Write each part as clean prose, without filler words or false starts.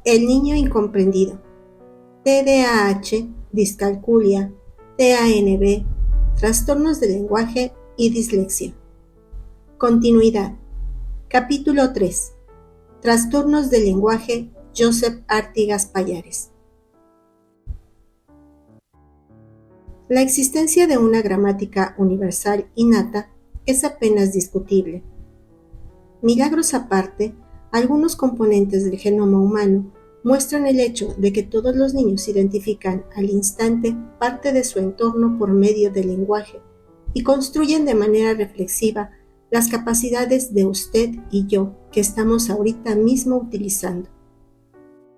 El niño incomprendido. TDAH, discalculia, TANB, trastornos del lenguaje y dislexia. Continuidad. Capítulo 3. Trastornos del lenguaje, Joseph Artigas Pallares. La existencia de una gramática universal innata es apenas discutible. Milagros aparte, algunos componentes del genoma humano muestran el hecho de que todos los niños identifican al instante parte de su entorno por medio del lenguaje y construyen de manera reflexiva las capacidades de usted y yo que estamos ahorita mismo utilizando.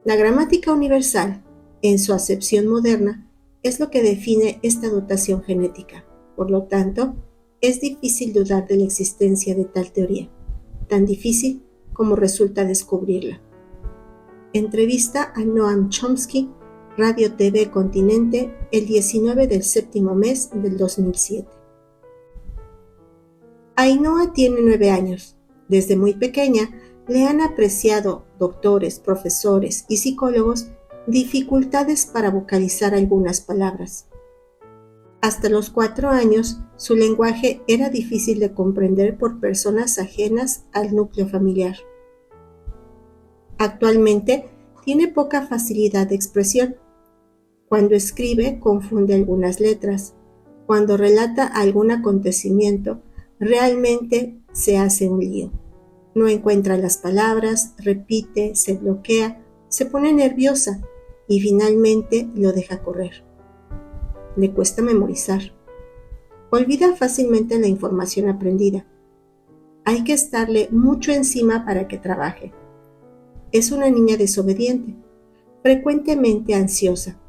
La gramática universal, en su acepción moderna, es lo que define esta dotación genética. Por lo tanto, es difícil dudar de la existencia de tal teoría, tan difícil como resulta descubrirla. Entrevista a Noam Chomsky, Radio TV Continente, el 19 del séptimo mes del 2007. Ainhoa tiene 9 años. Desde muy pequeña le han apreciado doctores, profesores y psicólogos dificultades para vocalizar algunas palabras. Hasta los 4 años, su lenguaje era difícil de comprender por personas ajenas al núcleo familiar. Actualmente, tiene poca facilidad de expresión. Cuando escribe, confunde algunas letras. Cuando relata algún acontecimiento, realmente se hace un lío. No encuentra las palabras, repite, se bloquea, se pone nerviosa y finalmente lo deja correr. Le cuesta memorizar. Olvida fácilmente la información aprendida. Hay que estarle mucho encima para que trabaje. Es una niña desobediente, frecuentemente ansiosa.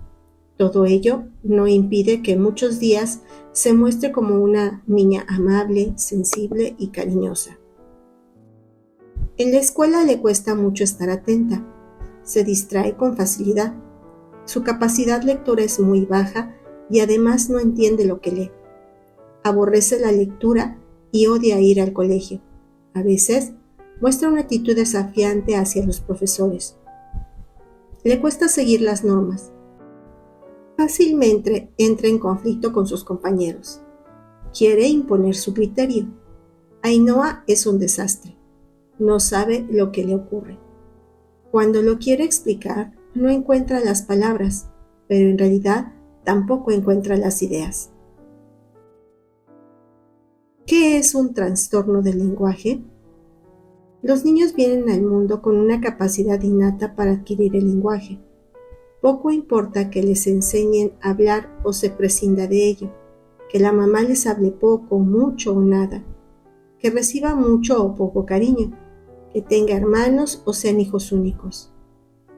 Todo ello no impide que muchos días se muestre como una niña amable, sensible y cariñosa. En la escuela le cuesta mucho estar atenta. Se distrae con facilidad. Su capacidad lectora es muy baja y además no entiende lo que lee. Aborrece la lectura y odia ir al colegio. A veces muestra una actitud desafiante hacia los profesores. Le cuesta seguir las normas. Fácilmente entra en conflicto con sus compañeros. Quiere imponer su criterio. Ainhoa es un desastre. No sabe lo que le ocurre. Cuando lo quiere explicar, no encuentra las palabras, pero en realidad tampoco encuentra las ideas. ¿Qué es un trastorno del lenguaje? Los niños vienen al mundo con una capacidad innata para adquirir el lenguaje. Poco importa que les enseñen a hablar o se prescinda de ello, que la mamá les hable poco, mucho o nada, que reciba mucho o poco cariño, que tenga hermanos o sean hijos únicos,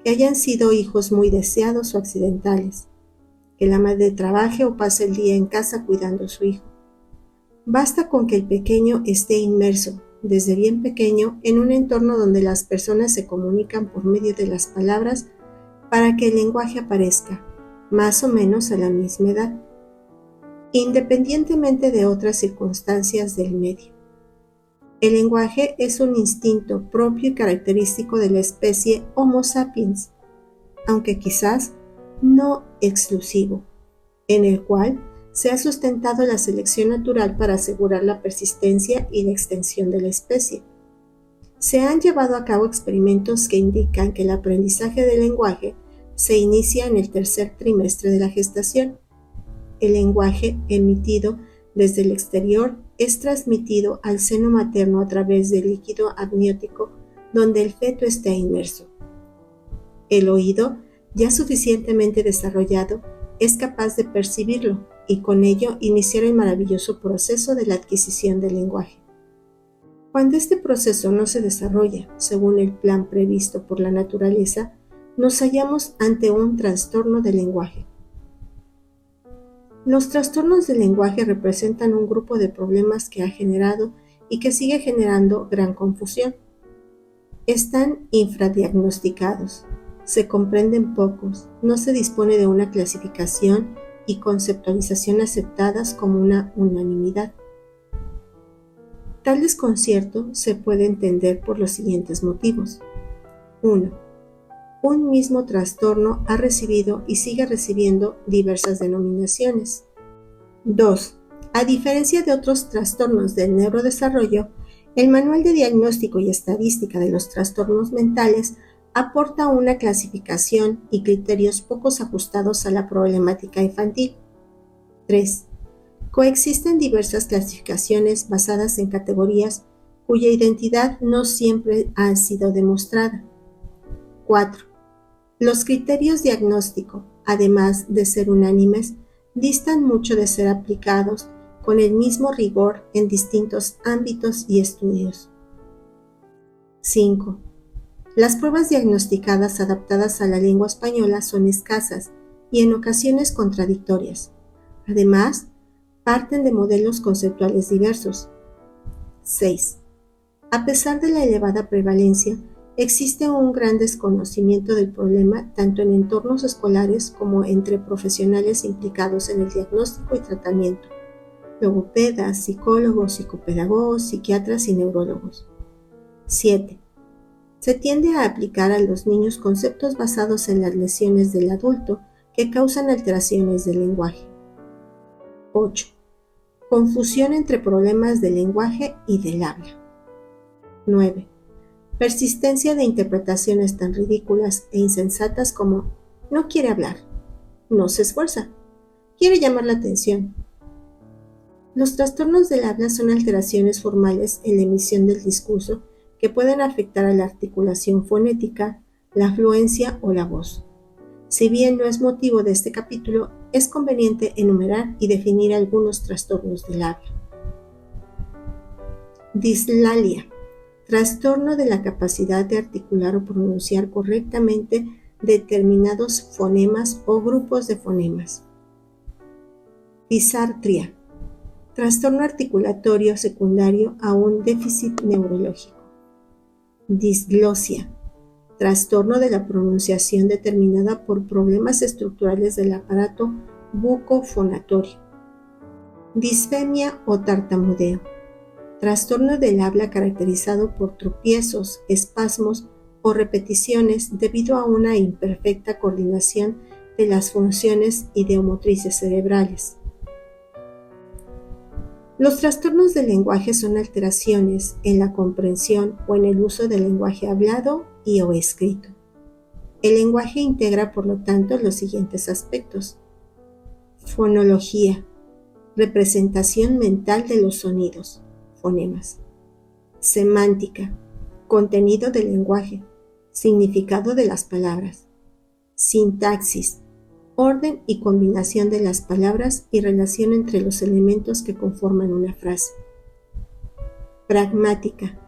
que hayan sido hijos muy deseados o accidentales, que la madre trabaje o pase el día en casa cuidando a su hijo. Basta con que el pequeño esté inmerso, desde bien pequeño, en un entorno donde las personas se comunican por medio de las palabras para que el lenguaje aparezca, más o menos a la misma edad, independientemente de otras circunstancias del medio. El lenguaje es un instinto propio y característico de la especie Homo sapiens, aunque quizás no exclusivo, en el cual se ha sustentado la selección natural para asegurar la persistencia y la extensión de la especie. Se han llevado a cabo experimentos que indican que el aprendizaje del lenguaje se inicia en el tercer trimestre de la gestación. El lenguaje emitido desde el exterior es transmitido al seno materno a través del líquido amniótico donde el feto está inmerso. El oído, ya suficientemente desarrollado, es capaz de percibirlo y con ello iniciar el maravilloso proceso de la adquisición del lenguaje. Cuando este proceso no se desarrolla según el plan previsto por la naturaleza, nos hallamos ante un trastorno del lenguaje. Los trastornos del lenguaje representan un grupo de problemas que ha generado y que sigue generando gran confusión. Están infradiagnosticados, se comprenden pocos, no se dispone de una clasificación y conceptualización aceptadas como una unanimidad. Tal desconcierto se puede entender por los siguientes motivos. 1. un mismo trastorno ha recibido y sigue recibiendo diversas denominaciones. 2. A diferencia de otros trastornos del neurodesarrollo, el Manual de Diagnóstico y Estadística de los Trastornos Mentales aporta una clasificación y criterios poco ajustados a la problemática infantil. 3. Coexisten diversas clasificaciones basadas en categorías cuya identidad no siempre ha sido demostrada. 4. Los criterios diagnóstico, además de ser unánimes, distan mucho de ser aplicados con el mismo rigor en distintos ámbitos y estudios. 5. Las pruebas diagnosticadas adaptadas a la lengua española son escasas y en ocasiones contradictorias. Además, parten de modelos conceptuales diversos. 6. A pesar de la elevada prevalencia, existe un gran desconocimiento del problema tanto en entornos escolares como entre profesionales implicados en el diagnóstico y tratamiento, logopedas, psicólogos, psicopedagogos, psiquiatras y neurólogos. 7. Se tiende a aplicar a los niños conceptos basados en las lesiones del adulto que causan alteraciones del lenguaje. 8. Confusión entre problemas del lenguaje y del habla. 9. Persistencia de interpretaciones tan ridículas e insensatas como no quiere hablar, no se esfuerza, quiere llamar la atención. Los trastornos del habla son alteraciones formales en la emisión del discurso que pueden afectar a la articulación fonética, la fluencia o la voz. Si bien no es motivo de este capítulo, es conveniente enumerar y definir algunos trastornos del habla. Dislalia. Trastorno de la capacidad de articular o pronunciar correctamente determinados fonemas o grupos de fonemas. Disartria. Trastorno articulatorio secundario a un déficit neurológico. Disglosia. Trastorno de la pronunciación determinada por problemas estructurales del aparato bucofonatorio. Disfemia o tartamudeo. Trastorno del habla caracterizado por tropiezos, espasmos o repeticiones debido a una imperfecta coordinación de las funciones ideomotrices cerebrales. Los trastornos del lenguaje son alteraciones en la comprensión o en el uso del lenguaje hablado y o escrito. El lenguaje integra, por lo tanto, los siguientes aspectos: fonología, representación mental de los sonidos, fonemas; semántica, contenido del lenguaje, significado de las palabras; sintaxis, orden y combinación de las palabras y relación entre los elementos que conforman una frase; pragmática,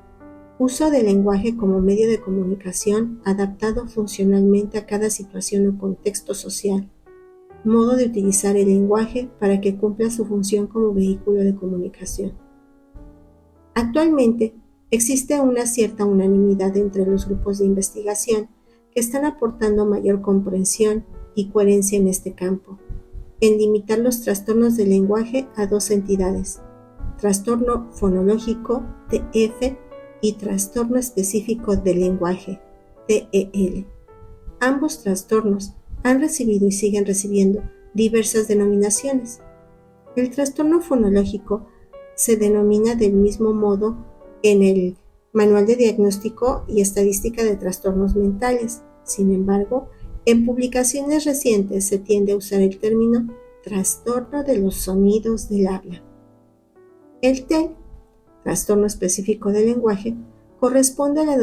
uso del lenguaje como medio de comunicación adaptado funcionalmente a cada situación o contexto social, modo de utilizar el lenguaje para que cumpla su función como vehículo de comunicación. Actualmente, existe una cierta unanimidad entre los grupos de investigación que están aportando mayor comprensión y coherencia en este campo, en limitar los trastornos del lenguaje a dos entidades: trastorno fonológico, TF, y trastorno específico del lenguaje, TEL. Ambos trastornos han recibido y siguen recibiendo diversas denominaciones. El trastorno fonológico se denomina del mismo modo en el Manual de Diagnóstico y Estadística de Trastornos Mentales. Sin embargo, en publicaciones recientes se tiende a usar el término trastorno de los sonidos del habla. El TEL, trastorno específico del lenguaje, corresponde a la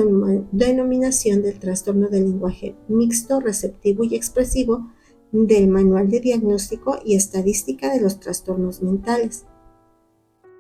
denominación del trastorno del lenguaje mixto, receptivo y expresivo del Manual de Diagnóstico y Estadística de los Trastornos Mentales.